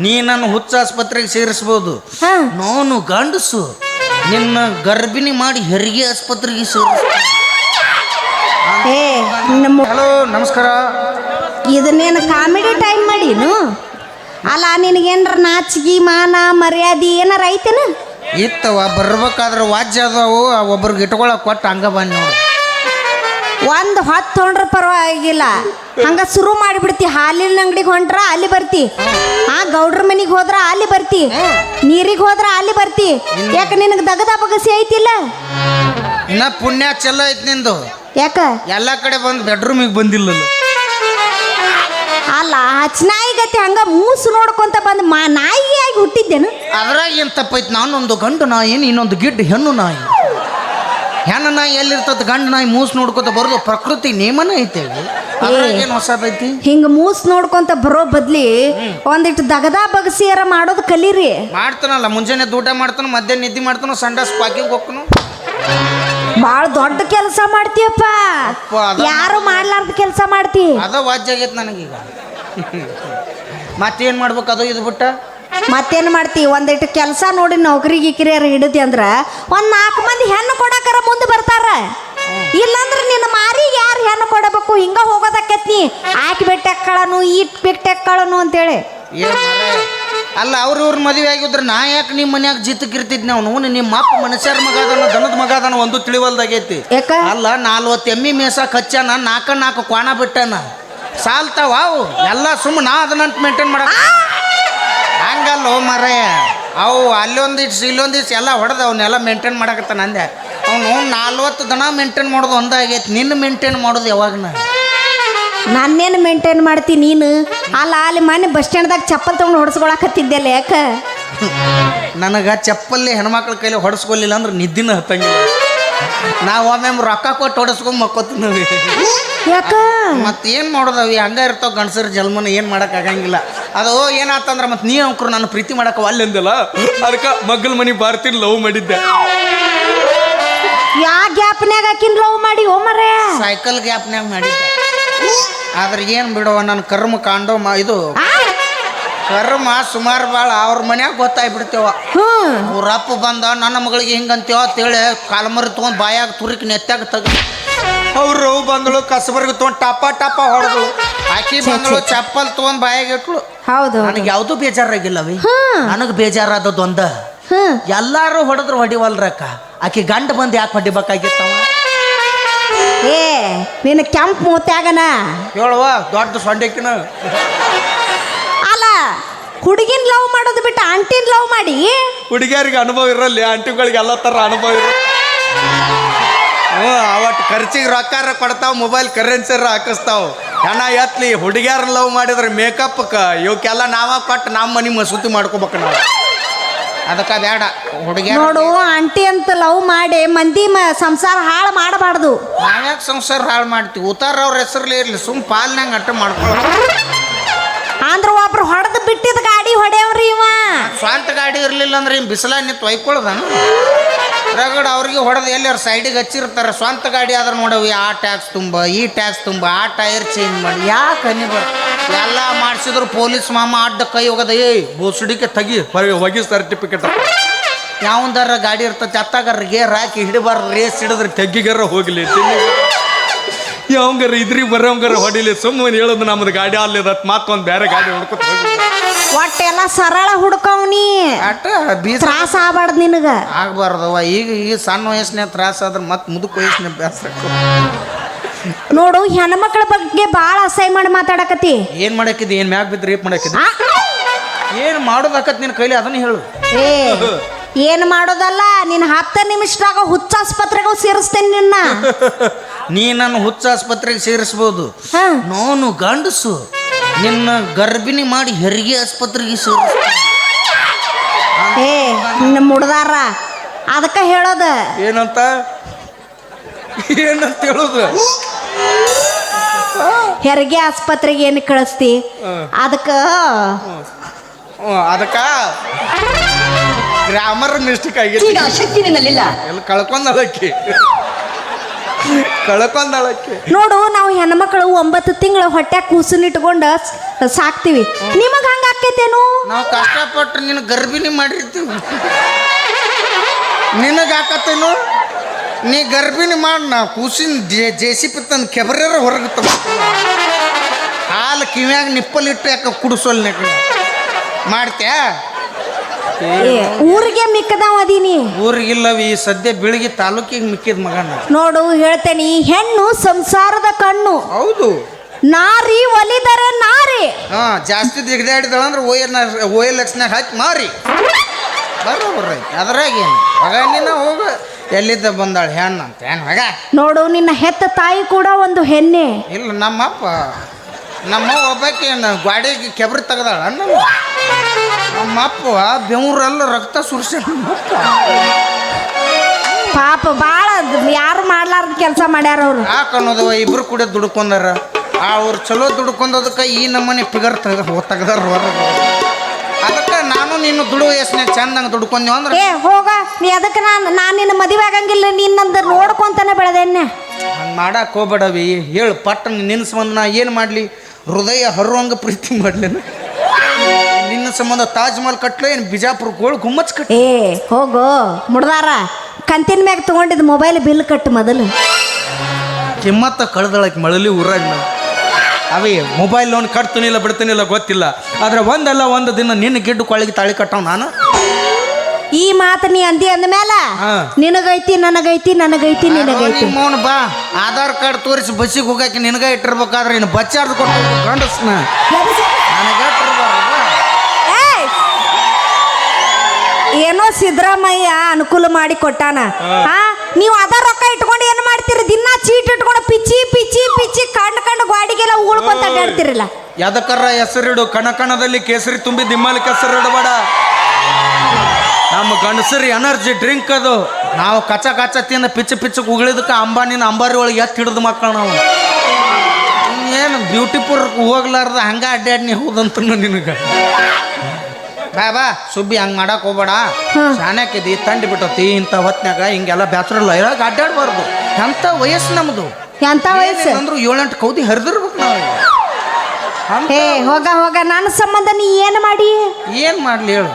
ನೀ ನನ್ನ ಹುಚ್ಚ ಆಸ್ಪತ್ರೆಗೆ ಸೇರಿಸ್ಬೋದು. ನಾನು ಗಂಡಸು ನಿನ್ನ ಗರ್ಭಿಣಿ ಮಾಡಿ ಹೆರಿಗೆ ಆಸ್ಪತ್ರೆಗೆ ಸೇರಿಸ್ತೀನಿ. ಹಲೋ ನಮಸ್ಕಾರ. ಇದನ್ನೇನು ಕಾಮಿಡಿ ಟೈಮ್ ಮಾಡೀನು? ಅಲ್ಲ ನಿನಗೇನ್ರ ನಾಚಿಗೆ ಮಾನ ಮರ್ಯಾದೆ ಏನಾರ ಐತೇನ? ಇತ್ತವ ಬರ್ಬೇಕಾದ್ರೆ ವಾಜ್ಯ ಅದಾವು, ಒಬ್ರಿಗೆ ಇಟ್ಕೊಳಕ್ ಕೊಟ್ಟು ಹಂಗ ಬಂದು ನೋಡು. ಒಂದು ಹೊತ್ತು ತೊಗೊಂಡ್ರೆ ಪರವಾಗಿಲ್ಲ, ಹಂಗ ಶುರು ಮಾಡಿಬಿಡ್ತಿ. ಹಾಲಿನ ಅಂಗಡಿಗೆ ಹೊಂಟ್ರ ಅಲ್ಲಿ ಬರ್ತಿ, ಗೌಡ್ರ ಮನಿಗೆ ಹೋದ್ರ ಅಲ್ಲಿ ಬರ್ತಿ, ನೀರಿಗೆ ಹೋದ್ರ ಅಲ್ಲಿ ಬರ್ತಿ. ಯಾಕೆ ನಿನಗೆ ದಗದ ಬಗಸಿ ಐತಿಲ್ಲ? ಇನ್ನ ಪುಣ್ಯ ಚೆಲ್ಲ ಐತಿ ನಿಂದು. ಯಾಕ ಎಲ್ಲ ಕಡೆ ಬಂದು ಬೆಡ್ರೂಮಿಗೆ ಬಂದಿಲ್ಲ. ಅಲ್ಲ ನಾಯಿ ಗತಿ ಹಂಗ ಮೂಸು ನೋಡ್ಕೊಂತ ಬಂದು ನಾಯಿಯಾಗಿ ಹುಟ್ಟಿದ್ದೇನು? ಅದ್ರಾಗ ಏನು ತಪ್ಪೈತಿ? ನಾನೊಂದು ಗಂಡು ನಾಯಿ, ಇನ್ನೊಂದು ಗಿಡ್ಡ ಹೆಣ್ಣು ನಾಯಿ. ಹೆಣ್ಣು ನಾಯಿ ಎಲ್ಲಿರ್ತದ, ಗಂಡು ನಾಯಿ ಮೂಸು ನೋಡ್ಕೊತ ಬರೋದು ಪ್ರಕೃತಿ ನೇಮನ ಐತೇಳಿ. ಏನು ಹೊಸದೈತಿ? ಹಿಂಗ ಮೂಸ್ ನೋಡ್ಕೊಂತ ಬರೋ ಬದ್ಲಿ ಒಂದಿಟ್ಟು ದಗದ ಬಗಸಿಯರ ಮಾಡೋದು ಕಲೀರಿ. ಮಾಡ್ತಾನಲ್ಲ, ಮುಂಜಾನೆ ಊಟ ಮಾಡ್ತಾನ, ಮಧ್ಯಾಹ್ನ ನಿದ್ದೆ ಮಾಡ್ತಾನ, ಸಂಡಾಸ್ ಪಾಕಿಗೆ ಹೋಗ್ತಾನು. ಬಾಳ ದೊಡ್ಡ ಕೆಲಸ ಮಾಡ್ತೀಯಪ್ಪ. ಯಾರು ಮಾಡ್ಲಾರ್ದ ಕೆಲಸ ಮಾಡ್ತಿ. ಅದ ವಾಜ್ಯ ಆಗೈತೆ ನನಗೀಗ. ಮತ್ತೇನ್ ಮಾಡ್ಬೇಕು? ಅದು ಇದು ಬಿಟ್ಟ ಮತ್ತೇನು ಮಾಡ್ತಿ? ಒಂದಿಟ್ಟು ಕೆಲಸ ನೋಡಿ ನೌಕರಿ ಗಿಕ್ರಿಯರ ಹಿಡಿದಿ ಅಂದ್ರ ಒಂದ್ 4 ಮಂದಿ ಹೆಣ್ಣು ಕೊಡಕರ ಮುಂದೆ ಬರ್ತಾರ. ಇಲ್ಲಾಂದ್ರೆ ನಿನ್ನ ಮಾರಿಗೆ ಯಾರು ಹೆಣ್ಣು ಕೊಡಬೇಕು? ಹಿಂಗ ಹೋಗೋದಕ್ಕತ್ನಿ. ಆಕಿ ಬೆಟ್ಟೆಕ್ಕಳನು ಈಟ್ ಬೆಟ್ಟೆಕ್ಕಳನು ಅಂತೇಳಿ. ಅಲ್ಲ, ಅವ್ರ ಮದುವೆ ಆಗಿದ್ರೆ ನಾ ಯಾಕೆ ನಿಮ್ಮ ಮನ್ಯಾಗ ಜಿತ್ತಕ್ಕಿರ್ತಿದ್ನಿ? ಅವನು ನಿಮ್ಮ ಅಪ್ಪ ಮನುಷ್ಯರ ಮಗ ಅದಾನ, ದನದ ಮಗ ಅದಾನ, ಒಂದು ತಿಳಿವಲ್ದಾಗೈತಿ. ಅಲ್ಲ 40 ಎಮ್ಮಿ ಮೇಸ ಕಚ್ಚಾನ, 4 ಕ್ವಾಣ ಬಿಟ್ಟಾನ. ಸಾಲ್ತಾವ ಅವು ಎಲ್ಲ. ಸುಮ್ಮ ನಾ ಅದನ್ನಂತ ಮೇಂಟೈನ್ ಮಾಡಕ ಹಂಗಲ್ಲ ಮರಯ್ಯ. ಅವು ಅಲ್ಲೊಂದಿಷ್ಟು ಇಲ್ಲೊಂದಿಷ್ಟು ಎಲ್ಲ ಹೊಡೆದು ಅವನ್ನೆಲ್ಲ ಮೇಂಟೈನ್ ಮಾಡಕತ್ತಾನ ಅಂದೆ. ಅವನು 40 ದನ ಮೇಂಟೈನ್ ಮಾಡೋದು ಒಂದಾಗೈತಿ. ನಿನ್ನ ಮೇಂಟೈನ್ ಮಾಡೋದು ಯಾವಾಗನ? ನಾನೇನು ಮೇಂಟೈನ್ ಮಾಡ್ತೀನಿ ನೀನು? ಅಲ್ಲ ಅಲ್ಲಿ ಮನೆ ಬಸ್ ಸ್ಟ್ಯಾಂಡ್ದಾಗ ಚಪ್ಪಲ್ ತೊಗೊಂಡು ಹೊಡ್ಸ್ಕೊಳಕತ್ತಿದ್ದೆಲ್ಲ. ಯಾಕ? ನನಗೆ ಚಪ್ಪಲ್ಲಿ ಹೆಣ್ಮಕ್ಳ ಕೈಲಿ ಹೊಡೆಸ್ಕೊಲಿಲ್ಲ ಅಂದ್ರೆ ನಿದ್ದಿನ ಹತ್ತಂಗಿಲ್ಲ. ನಾವು ಒಮ್ಮೆ ರೊಕ್ಕ ಕೊಟ್ಟು ಹೊಡೆಸ್ಕೊಂಡ್ ಮಕ್ಕೋತೀವಿ. ಯಾಕ? ಮತ್ತೇನು ಮಾಡೋದವಿ, ಹಂಗ ಇರ್ತಾವ ಗಂಡಸರ ಜನ್ಮನ. ಏನು ಮಾಡೋಕ್ಕಾಗಂಗಿಲ್ಲ. ಅದು ಏನಾತಂದ್ರೆ ಮತ್ತೆ ನೀ ಅಂಕರು ನಾನು ಪ್ರೀತಿ ಮಾಡಕ್ಕೆ ಅಲ್ಲಿಂದಲ್ಲ, ಅದಕ್ಕೆ ಮಗ್ಗಲ ಮನೆ ಬಾರ್ತೀನಿ ಲವ್ ಮಾಡಿದ್ದೆ. ಯಾ ಗ್ಯಾಪ್ನ್ಯಾಗ ಹಾಕಿನ್ ಲವ್ ಮಾಡಿ? ಓ ಮರೇ, ಸೈಕಲ್ ಗ್ಯಾಪ್ನ್ಯಾಗ ಮಾಡಿದ್ದೆ. ಆದ್ರೆ ಏನು ಬಿಡುವ, ನನ್ನ ಕರ್ಮ ಕಾಂಡೋ ಇದು ಕರ್ಮ ಸುಮಾರು ಭಾಳ ಅವ್ರ ಮನ್ಯಾಗ ಗೊತ್ತಾಗ್ಬಿಡ್ತೇವ. ಅವ್ರಪ್ಪ ಬಂದ ನನ್ನ ಮಗಳಿಗೆ ಹಿಂಗಂತೇವ ಅಂತೇಳಿ ಕಾಲ್ಮರಿ ತೊಗೊಂಡು ಬಾಯಾಗ ತುರಿಕ್ ನೆತ್ತಾಗ ತೆಗ್ದು, ಅವ್ರು ಬಂದಳು ಕಸಬರ್ಗೆ ತೊಗೊಂಡು ಟಪ ಹೊಡೆದು, ಆಕಿ ಬಂದಳು ಚಪ್ಪಲ್ ತೊಗೊಂಡು ಬಾಯಾಗ ಇಟ್ಳು. ಹೌದು, ನನಗೆ ಯಾವುದು ಬೇಜಾರಾಗಿಲ್ಲವಿ. ನನಗೆ ಬೇಜಾರಾದದ್ದು ಒಂದ, ಎಲ್ಲಾರು ಹೊಡೆದ್ರು ಹೊಡಿವಲ್ರಕ್ಕ, ಆಕಿ ಗಂಡ ಬಂದು ಯಾಕೆ ಹೊಡಿಬೇಕಾಗಿತ್ತವ? ಏ ನಿನ್ನ ಕೆಂಪ್ ಮೂತ್ಯಾಗನ ಹೇಳುವ ದೊಡ್ಡ ಸೊಂಡೆಕಿನ. ಅಲ್ಲ ಹುಡುಗಿನ ಲವ್ ಮಾಡೋದು ಬಿಟ್ಟು ಆಂಟಿನ ಲವ್ ಮಾಡಿ. ಹುಡುಗಿಯರಿಗೆ ಅನುಭವ ಇರಲ್ಲ, ಆಂಟಿಗಳಿಗೆ ಎಲ್ಲ ಥರ ಅನುಭವ ಇರ. ಅವತ್ತು ಖರ್ಚಿಗೆ ರೊಕ್ಕ ಕೊಡ್ತಾವ, ಮೊಬೈಲ್ ಕರೆನ್ಸಿರ ಹಾಕಿಸ್ತಾವ. ಹಣ ಎತ್ಲಿ. ಹುಡುಗಿಯರ ಲವ್ ಮಾಡಿದ್ರೆ ಮೇಕಪ್ಗೆ ಇವಕ್ಕೆಲ್ಲ ನಾವ ಕೊಟ್ಟು ನಮ್ಮ ಮನೆ ಮಸೂತಿ ಮಾಡ್ಕೋಬೇಕು ನಾವು. ಅದಕ್ಕೆ ಬೇಡ ಹುಡುಗಿ. ನೋಡು, ಆಂಟಿ ಅಂತ ಲವ್ ಮಾಡಿ ಮಂದಿ ಸಂಸಾರ ಹಾಳು ಮಾಡಬಾರ್ದು. ನಾವ್ಯಾಕೆ ಸಂಸಾರ ಹಾಳು ಮಾಡ್ತೀವಿ? ಉತ್ತಾರ ಅವ್ರ ಹೆಸರಲ್ಲಿ ಇರಲಿ, ಸುಮ್ ಪಾಲ್ನಂಗೆ ಅಟ್ಟ ಮಾಡ್ಕೊಳ್ಳೋ. ಅಂದ್ರೆ ಒಬ್ರು ಹೊಡೆದು ಬಿಟ್ಟಿದ ಗಾಡಿ ಹೊಡೆಯವ್ರಿ ಇವ. ಸ್ವಂತ ಗಾಡಿ ಇರಲಿಲ್ಲ ಅಂದ್ರೆ ಇನ್ನು ಬಿಸಿಲ ನಿಂತು ಒಯ್ಕೊಳ್ಳೋದಾನ ರಗಡ್ ಅವ್ರಿಗೆ ಹೊಡೆದು ಎಲ್ಲಾರು ಸೈಡಿಗೆ ಹಚ್ಚಿರ್ತಾರೆ. ಸ್ವಂತ ಗಾಡಿ ಆದ್ರೆ ನೋಡವಿ, ಆ ಟ್ಯಾಕ್ಸ್ ತುಂಬ, ಈ ಟ್ಯಾಕ್ಸ್ ತುಂಬ, ಆ ಟೈರ್ ಚೇಂಜ್ ಮಾಡಿ, ಯಾಕೆ ಹನಿ ಬರ್ ಎಲ್ಲ ಮಾಡಿಸಿದ್ರು ಪೊಲೀಸ್ ಮಾಮ ಅಡ್ಡ ಕೈ ಹೋಗೋದ. ಬೋಸುಡಿಕೆ ತೆಗಿ ಹೋಗಿ ಸರ್ಟಿಫಿಕೇಟ್. ಯಾವಂದಾರ ಗಾಡಿ ಇರ್ತೈತಿ ಅತ್ತಾಗಾರ ಗೇರ್ ಹಾಕಿ ಹಿಡಿಬಾರ, ರೇಸ್ ಹಿಡಿದ್ರೆ ತೆಗ್ಗಿಗಾರ ಹೋಗ್ಲಿ, ಯಾವಂಗಾರ ಇದ್ರಿಗೆ ಬರೋಂಗಾರ ಹೊಡಿಲಿ. ಸುಮ್ಮನೆ ಹೇಳೋದು ನಮ್ದು ಗಾಡಿ ಅಲ್ಲಿದ ಮತ್ತೊಂದು ಬೇರೆ ಗಾಡಿ ಹುಡ್ಕೊತ ಹೋಗಿ. ಒಟ್ಟೆಲ್ಲ ಸರಳ ಹುಡ್ಕವ್ನಿ, ತ್ರಾಸ ಆಗ್ಬಾರ್ದು ನಿನಗ. ಆಗ್ಬಾರ್ದವ. ಈಗ ಸಣ್ಣ ವಯಸ್ಸಿನ ತ್ರಾಸ ಆದ್ರೆ ಮತ್ತೆ ಮುದುಕ ವಯಸ್ಸಿನ ಬ್ಯಾಸ. ನೋಡು, ಹೆಣ್ಮಕ್ಳ ಬಗ್ಗೆ ಭಾಳ ಅಸಹ್ಯ ಮಾಡಿ ಮಾತಾಡಕತ್ತಿ. ಏನ್ ಮಾಡಾಕಿದ್? ಏನ್ ಮ್ಯಾಗ ಬಿದ್ದು ರೇಪ್ ಮಾಡಾಕಿದ್? ಏನ್ ಮಾಡೋದಾಕತ್ ನಿನ್ ಕೈಲಿ? ಅದನ್ನ ಹೇಳು. ಏನ್ ಮಾಡೋದಲ್ಲ, ನೀನ್ 10 ನಿಮಿಷದಾಗ ಹುಚ್ಚ ಆಸ್ಪತ್ರೆಗೆ ಸೇರಿಸ್ತೇನೆ ನಿನ್ನ. ನೀ ನನ್ನ ಹುಚ್ಚ ಆಸ್ಪತ್ರೆಗೆ ಸೇರಿಸ್ಬೋದು. ನಾನು ಗಂಡಸು ನಿನ್ನ ಗರ್ಭಿಣಿ ಮಾಡಿ ಹೆರಿಗೆ ಆಸ್ಪತ್ರೆಗೆ ಸೇರಿಸ್ತೀನಿ. ನಿನ್ನ ಮುಡ್ದಾರ ಅದಕ್ಕೆ ಹೇಳೋದ. ಏನಂತ ಹೇಳೋದು? ಹೆರಿಗೆ ಆಸ್ಪತ್ರೆಗೆ ಏನು ಕಳಿಸ್ತಿ? ಅದಕ್ಕ ಗ್ರಾಮರ್ ಮಿಸ್ಟೇಕ್ ಆಗಿದೆ. ಶಕ್ತಿ ನಿನ್ನಲ್ಲಿಲ್ಲ, ಎಲ್ಲ ಕಳ್ಕೊಂಡದಕ್ಕೆ. ಕಳ್ಕೊಂಡಳಕ್ಕೆ. ನೋಡು ನಾವು ಹೆಣ್ಮಕ್ಳು 9 ತಿಂಗಳ ಹೊಟ್ಟೆ ಕೂಸನಿಟ್ಕೊಂಡು ಸಾಕ್ತಿವಿ. ನಿಮಗ್ ಹಂಗ ಆಕೈತೇನು? ನಾವು ಕಷ್ಟಪಟ್ಟು ನಿನ್ನ ಗರ್ಭಿಣಿ ಮಾಡಿರ್ತೀವಿ. ನಿನಗೆ ಹಾಕತ್ತೇನು? ನೀ ಗರ್ಭಿಣಿ ಮಾಡಿ ನಾವು ಕೂಸಿನ JCP ತಂದು ಕೆಬರ್ಯಾರ ಹೊರಗೆ ಹಾಲು ಕಿವ್ಯಾಗ ನಿಪ್ಪಲಿಟ್ಟು ಯಾಕೆ ಕುಡಿಸೋಲ್ ಮಾಡ್ತ್ಯಾ? ಊರಿಗೆ ಮಿಕ್ಕದಾವ ಅದೀನಿ. ಊರಿಗಿಲ್ಲವಿ ಸದ್ಯ ಬೆಳಿಗ್ಗೆ ತಾಲೂಕಿಗೆ ಮಿಕ್ಕಿದ ಮಗನ. ನೋಡು ಹೇಳ್ತೇನಿ, ಹೆಣ್ಣು ಸಂಸಾರದ ಕಣ್ಣು. ಹೌದು. ನಾರಿ ಒಲಿದರೆ ನಾರಿ. ಹಾ, ಜಾಸ್ತಿ ದಿಗದಾಡಿದಳ ಅಂದ್ರೆ OLXನಾಗ ಹಾಕಿ ಮಾರಿ ಬರೋಬ್ರ. ಅದ್ರಾಗೇನು ಮಗನಿನ ಹೋಗ ಎಲ್ಲಿದ್ದ ಬಂದಾಳ ಹೆಣ್ಣು ಅಂತ ಏನು ಮಗ. ನೋಡು ನಿನ್ನ ಹೆತ್ತ ತಾಯಿ ಕೂಡ ಒಂದು ಹೆಣ್ಣೆ. ಇಲ್ಲ, ನಮ್ಮ ಒಬ್ಬಾಕಿ ಗಾಡಿಗೆ ಕೆಬ್ರಿ ತೆಗ್ದಾಳ. ನಮ್ಮಪ್ಪ ಬೆವ್ರೆಲ್ಲ ರಕ್ತ ಸುರಿಸ. ಪಾಪ ಭಾಳ ಯಾರು ಮಾಡ್ಲಾರ್ದ ಕೆಲಸ ಮಾಡ್ಯಾರ ಅವ್ರು. ಯಾಕೆ ಅನ್ನೋದವ, ಇಬ್ರು ಕೂಡ ದುಡ್ಕೊಂಡಾರ. ಅವ್ರು ಚಲೋ ದುಡ್ಕೊಂಡದಕ್ಕೆ ಈ ನಮ್ಮನೆ ಫಿಗರ್ ತೆಗ್ದಾರ ಹೊರಗೆ. ಅದಕ್ಕೆ ನಾನು ನೀನು ದುಡುವ ಎಷ್ಟನೇ ಚಂದಂಗೆ ದುಡ್ಕೊಂಡೇವ ಅಂದ್ರೆ ಹೋಗ ನೀ. ಅದಕ್ಕೆ ನಾನು ನಿನ್ನ ಮದುವೆ ಆಗಂಗಿಲ್ಲ, ನಿನ್ನಂದ ನೋಡ್ಕೊಂತಾನೆ ಬೆಳೆದೇನೆ. ಹಂಗೆ ಮಾಡಕ್ಕೆ ಹೋಗ್ಬೇಡವಿ. ಹೇಳು ಪಟ್ಟ ನಿನ್ನ ಸಂಬಂಧ ನಾ ಏನು ಮಾಡಲಿ? ಹೃದಯ ಹರುವಂಗ ಪ್ರೀತಿ ಮಾಡ್ಲೇನು? ನಿನ್ನ ಸಂಬಂಧ ತಾಜ್ ಮಹಲ್ ಕಟ್ಲೆ ಏನು ಬಿಜಾಪುರ ಗೋಳು ಗುಮ್ಮಚ್ ಕಟ್ಟ? ಹೋಗು ಮುಡ್ದಾರ. ಕಂತಿನ ಮ್ಯಾಗ ತೊಗೊಂಡಿದ್ದು ಮೊಬೈಲ್ ಬಿಲ್ ಕಟ್ಟು ಮೊದಲು. ಕಿಮ್ಮತ್ತ ಕಳೆದಳಕ್ಕೆ ಮಳಲಿ ಊರಾಗ ನಾವು ಅವೇ ಮೊಬೈಲ್ ಲೋನ್ ಕಟ್ತೀನಿಲ್ಲ ಬಿಡ್ತೀನಿಲ್ಲ ಗೊತ್ತಿಲ್ಲ. ಆದ್ರೆ ಒಂದಲ್ಲ ಒಂದು ದಿನ ನಿನ್ನ ಗಿಡ್ಡು ಕೊಳಗೆ ತಾಳಿ ಕಟ್ಟವ್ ನಾನು. ಈ ಮಾತು ನೀ ಅಂದಿ ಅಂದ್ಮೇಲೆ ನಿನಗೈತಿ ನನಗೈತಿ ನನಗೈತಿ ನಿನಗೈತಿ. ಮೌನ ಬಾ, ಆಧಾರ್ ಕಾರ್ಡ್ ತೋರಿಸಿ ಬಸ್ಸಿಗೆ ಹೋಗಾಕಿ ನಿನಗ ಇಟ್ಟಿರ್ಬೇಕಾದ್ರೆ ಇನ್ನು ಬಚ್ಚಾರ್ದು ಕೊಟ್ಟು ಗಂಡಸ್ನ ನನಗೆ ಏನೋ ಸಿದ್ದರಾಮಯ್ಯ ಅನುಕೂಲ ಮಾಡಿ ಕೊಟ್ಟಾನ. ನೀವು ಅದ ರೊಕ್ಕ ಇಟ್ಕೊಂಡು ಏನು ಮಾಡ್ತೀರಿ? ದಿನ ಚೀಟ್ ಇಟ್ಕೊಂಡು ಪಿಚ್ಚಿ ಪಿಚ್ಚಿ ಪಿಚ್ಚಿ ಕಂಡು ಗಾಡಿಗೆಲ್ಲ ಉಳ್ಕೊಂತ ಅಡ್ಡಾಡ್ತಿರಲ್ಲ. ಯಾದಕ್ಕರ ಹೆಸರಿಡು, ಕಣಕಣದಲ್ಲಿ ಕೇಸರಿ ತುಂಬಿ ದಿಮ್ಮಲಿ ಕೆಸರಿಡಬೇಡ. ನಮ್ಮ ಗಂಡಸರಿ ಎನರ್ಜಿ ಡ್ರಿಂಕ್ ಅದು. ನಾವು ಕಚ್ಚ ತಿಂದ ಪಿಚ್ಚ ಉಗುಳಿದಕ್ಕೆ ಅಂಬಾನಿನ ಅಂಬಾರಿ ಒಳಗೆ ಎತ್ತು ಹಿಡಿದು ಮಕ್ಕಳು ನಾವು. ಏನು ಬ್ಯೂಟಿಫುಲ್ ಹೋಗ್ಲಾರ್ದ ಹಂಗ ಅಡ್ಡಾಡ್ನಿ ಹೋದಂತ ನಿನಗೆ. ಬಾ ಸುಬ್ಬಿ ಹಂಗೆ ಮಾಡಕ್ಕೆ ಹೋಗ್ಬೇಡ. ಶಾನ್ಯಾಕಿದಿ ತಂಡಿ ಬಿಟ್ಟತಿ ಇಂಥ ಹೊತ್ನಾಗ ಹಿಂಗೆಲ್ಲ ಬ್ಯಾಚರಲ್ಲ ಇರಾಗ ಅಡ್ಡಾಡ್ಬಾರ್ದು. ಎಂಥ ವಯಸ್ಸು ನಮ್ಮದು. ಎಂಥ ವಯಸ್ಸು ಅಂದ್ರು 7-8 ಕೌದಿ ಹರಿದಿರ್ಬೇಕು ನಾವು. ಹೋಗ ನನ್ನ ಸಂಬಂಧ ನೀ ಏನು ಮಾಡಿ? ಏನು ಮಾಡ್ಲಿ ಹೇಳು?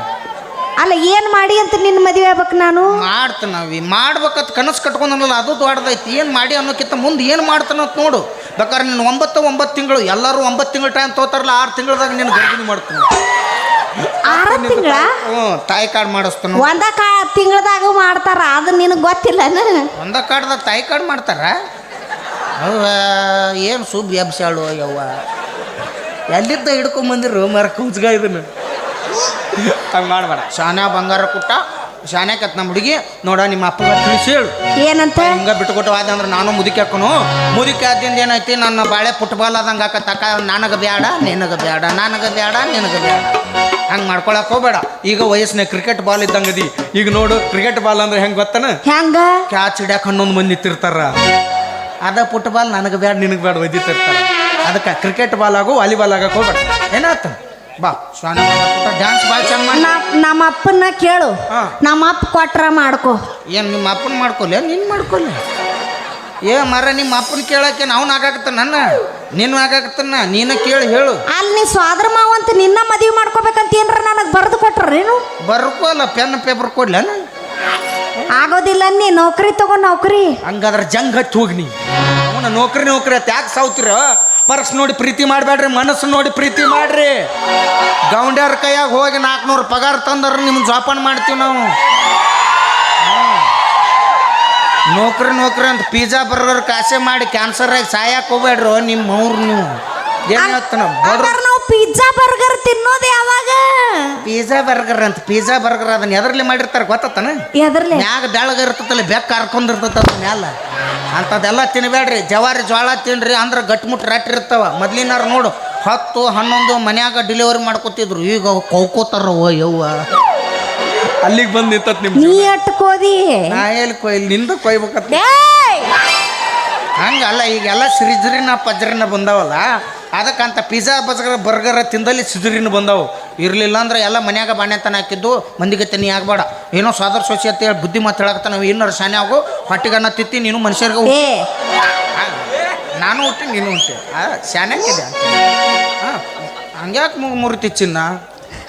ಅಲ್ಲ ಏನು ಮಾಡಿ ಅಂತ ನಿನ್ನ ಮದುವೆ ಆಗ್ಬೇಕು ನಾನು? ಮಾಡ್ತಾನವಿ ಮಾಡ್ಬೇಕಂತ ಕನಸು ಕಟ್ಕೊಂಡಲ್ಲ, ಅದು ದೊಡ್ಡದೈತಿ. ಏನು ಮಾಡಿ ಅನ್ನೋಕ್ಕಿಂತ ಮುಂದೆ ಏನು ಮಾಡ್ತಾನಂತ ನೋಡು. ಬೇಕಾದ್ರೆ ನೀನು 9 ತಿಂಗಳು ಎಲ್ಲರೂ 9 ತಿಂಗಳು ಟೈಮ್ ತೋತಾರಲ್ಲ, 6 ತಿಂಗಳದಾಗ ನೀನು ಗರ್ಭಿಣಿ ಮಾಡ್ತೀನಿ. 6 ತಿಂಗಳ ತಾಯಿ ಕಾರ್ಡ್ ಮಾಡಿಸ್ತಾನ. ಒಂದ ತಿಂಗಳದಾಗ ಮಾಡ್ತಾರ, ಅದು ನಿನಗೆ ಗೊತ್ತಿಲ್ಲ? ಒಂದ ಕಾರ್ಡ್ದಾಗ ತಾಯಿ ಕಾರ್ಡ್ ಮಾಡ್ತಾರ? ಏನು ಸುಬ್ಬಿ ಎಬ್ಸಾಳು ಯವ್ವ, ಎಲ್ಲಿದ್ದ ಹಿಡ್ಕೊಂಬಂದಿರು ಮರ ಕುಂಚ್ಗ ಇದನ್ನು ಹಂಗೆ ಮಾಡಬೇಡ. ಶಾನ್ಯಾ ಬಂಗಾರ ಕುಟ್ಟ ಶಾನ್ಯಾಕತ್ ನಮ್ಮ ಹುಡುಗಿ ನೋಡ, ನಿಮ್ಮ ಅಪ್ಪಗ ತಿಳಿಸಿ ಹೇಳು ಏನಂತ. ಹಿಂಗ ಬಿಟ್ಟುಕೊಟ್ಟವಾದ ಅಂದ್ರೆ ನಾನು ಮುದುಕಿ ಹಾಕೋನು. ಮುದುಕಿ ಆದಿಂದ ಏನೈತಿ, ನನ್ನ ಬಾಳೆ ಫುಟ್ಬಾಲ್ ಆದಂಗೆ ಹಾಕತ್ತಕ್ಕ. ನನಗೆ ಬೇಡ ನಿನಗೆ ಬೇಡ, ನನಗೆ ಬೇಡ ನಿನಗೆ ಬೇಡ, ಹಂಗೆ ಮಾಡ್ಕೊಳಕ್ ಹೋಗ್ಬೇಡ. ಈಗ ವಯಸ್ಸಿನ ಕ್ರಿಕೆಟ್ ಬಾಲ್ ಇದ್ದಂಗದಿ. ಈಗ ನೋಡು, ಕ್ರಿಕೆಟ್ ಬಾಲ್ ಅಂದ್ರೆ ಹೆಂಗೆ ಗೊತ್ತನ? ಹೆಂಗ ಕ್ಯಾಚ್ ಹಿಡ್ಯಾಕ 11 ಮಂದಿ ನಿಂತಿರ್ತಾರ. ಅದ ಫುಟ್ಬಾಲ್ ನನಗೆ ಬೇಡ ನಿನಗೆ ಬೇಡ ಒದ್ದಿತಿರ್ತಾರ. ಅದಕ್ಕೆ ಕ್ರಿಕೆಟ್ ಬಾಲ್ ಆಗು ವಾಲಿಬಾಲ್ ಆಗಕ್ಕೆ ಹೋಗ್ಬೇಡ. ಏನಾಯ್ತು ಬಾ ಶಾನೆ ಡ್ಯಾನ್ಸ್ ಭಾಳ ಚಂದ ಮಾಡಿ. ನಮ್ಮ ಅಪ್ಪನ ಕೇಳು, ನಮ್ಮ ಅಪ್ಪ ಕೊಟ್ರ ಮಾಡ್ಕೋ. ಏನು ನಿಮ್ಮ ಅಪ್ಪನ ಮಾಡ್ಕೊಲ್ಲ, ನೀನು ಮಾಡ್ಕೊಲ್ಲ. ಮರ ನಿಮ್ಮ ಅಪ್ಪನ ಕೇಳಕ್ಕೆ ನಾವು ಆಗಾಕತ್ತ ನನ್ನ ನೀನು ಆಗಾಕತ್ತನ್ನ ನೀನ ಕೇಳಿ ಹೇಳು. ಅಲ್ಲಿ ನೀ ಸ್ವಾದ್ರ ಮಾವ ಅಂತ ನಿನ್ನ ಮದುವೆ ಮಾಡ್ಕೋಬೇಕಂತ ಏನ್ರ ನನಗೆ ಬರೆದು ಕೊಟ್ರೇನು? ಬರ್ಕೋಲ್ಲ, ಪೆನ್ ಪೇಪರ್ ಕೊಡ್ಲ? ಆಗೋದಿಲ್ಲ, ನೀ ನೌಕರಿ ತಗೋ ನೌಕರಿ. ಹಂಗಾದ್ರೆ ಜಂಗ್ ಹತ್ತಿ ಹೋಗಿ ನೀ ಅವನ ನೌಕರಿ ಅಂತ ಯಾಕೆ ಸಾವ್ತಿರ? ಪರ್ಸ್ ನೋಡಿ ಪ್ರೀತಿ ಮಾಡಬೇಡ್ರಿ, ಮನಸ್ಸು ನೋಡಿ ಪ್ರೀತಿ ಮಾಡ್ರಿ. ಗೌಂಡ್ಯಾರ ಕೈಯಾಗ ಹೋಗಿ 400 ಪಗಾರ ತಂದ್ರೆ ನಿಮ್ಗೆ ಜೋಪಾನ ಮಾಡ್ತೀವಿ ನಾವು. ನೌಕರಿ ಅಂತ ಪಿಜ್ಜಾ ಬರ್ಗರ್ ಕಾಸೆ ಮಾಡಿ ಕ್ಯಾನ್ಸರ್ ಆಗಿ ಸಾಯಕ್ಕೆ ಹೋಗ್ಬೇಡ್ರು. ನಿಮ್ಮ ಅವ್ರು ನೀವು ಏನು ಹೇಳ್ತಾನ? ನಾವು ಪಿಜ್ಜಾ ಬರ್ಗರ್ ತಿನ್ನೋದು ಯಾವಾಗ? ಪಿಜ್ಜಾ ಬರ್ಗರ್ ಅದನ್ನ ಎದರ್ಲಿ ಮಾಡಿರ್ತಾರೆ ಗೊತ್ತಾನ? ಎದರ್ಲಿ ಮ್ಯಾಗ ಬೆಳಗ ಇರ್ತತಲ್ಲ, ಬೆಕ್ಕ ಹರ್ಕೊಂಡಿರ್ತದ ಮ್ಯಾಲ. ಅಂಥದ್ದೆಲ್ಲ ತಿನ್ಬೇಡ್ರಿ. ಜವಾರಿ ಜೋಳ ತಿನ್ರಿ, ಅಂದ್ರೆ ಗಟ್ಮುಟ್ಟು ರಟ್ಟಿ ಇರ್ತಾವ. ಮೊದ್ಲಿನಾರು ನೋಡು 10, 11 ಮನ್ಯಾಗ ಡೆಲಿವರಿ ಮಾಡ್ಕೊತಿದ್ರು. ಈಗ ಕೌಕೋತಾರ ಯವ್ವ. ಅಲ್ಲಿಗೆ ಬಂದು ನಿಂತತ್ ನಿಮ್ ನೀ ಅಟ್ಕೋದಿ. ನಾ ಎಲ್ಲಿ ಕೊಯ್ಲಿ ನಿಂದ ಕೊಯ್ಬೇಕತ್ತ. ಹಂಗಲ್ಲ, ಈಗೆಲ್ಲ ಸಿರಿಜ್ರಿನ ಪಜ್ರಿನ ಬಂದಾವಲ್ಲ, ಅದಕ್ಕಂತ ಪಿಜ್ಜಾ ಬರ್ಗರ್ ತಿಂದಲ್ಲಿ ಸಿಜುರಿನ ಬಂದಾವು. ಇರಲಿಲ್ಲ ಅಂದ್ರೆ ಎಲ್ಲ ಮನ್ಯಾಗ ಬಾಣ್ಯತನ ಹಾಕಿದ್ದು ಮಂದಿಗೆ ನೀ ಆಗಬೇಡ ಏನೋ ಸಾದರ್ ಸೊಸಿ ಅಂತ ಹೇಳಿ ಬುದ್ಧಿ ಮಾತು ಹೇಳಕತ್ತ ನಾವು ಇನ್ನರ ಶಾನೆ ಆಗು ಹೊಟ್ಟಿಗನ್ನ ತಿತ್ತಿ ನೀನು ಮನುಷ್ಯರಿಗೆ ಏ ನಾನು ಹುಟ್ಟಿ ನೀನು ಹುಟ್ಟಿ ಶಾನೆ ಹಾಕಿದೆ ಹಾಂ ಹಂಗ್ಯಾಕೆ ಮುರಿತಿ ಚಿನ್ನ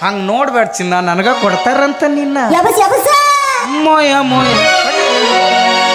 ಹಂಗೆ ನೋಡ್ಬೇಡ ಚಿನ್ನ ನನಗೆ ಕೊಡ್ತಾರಂತ ನಿನ್ನ ಯಬಸ್ ಯಬಸ್ ಮೋಯ ಮೋಯ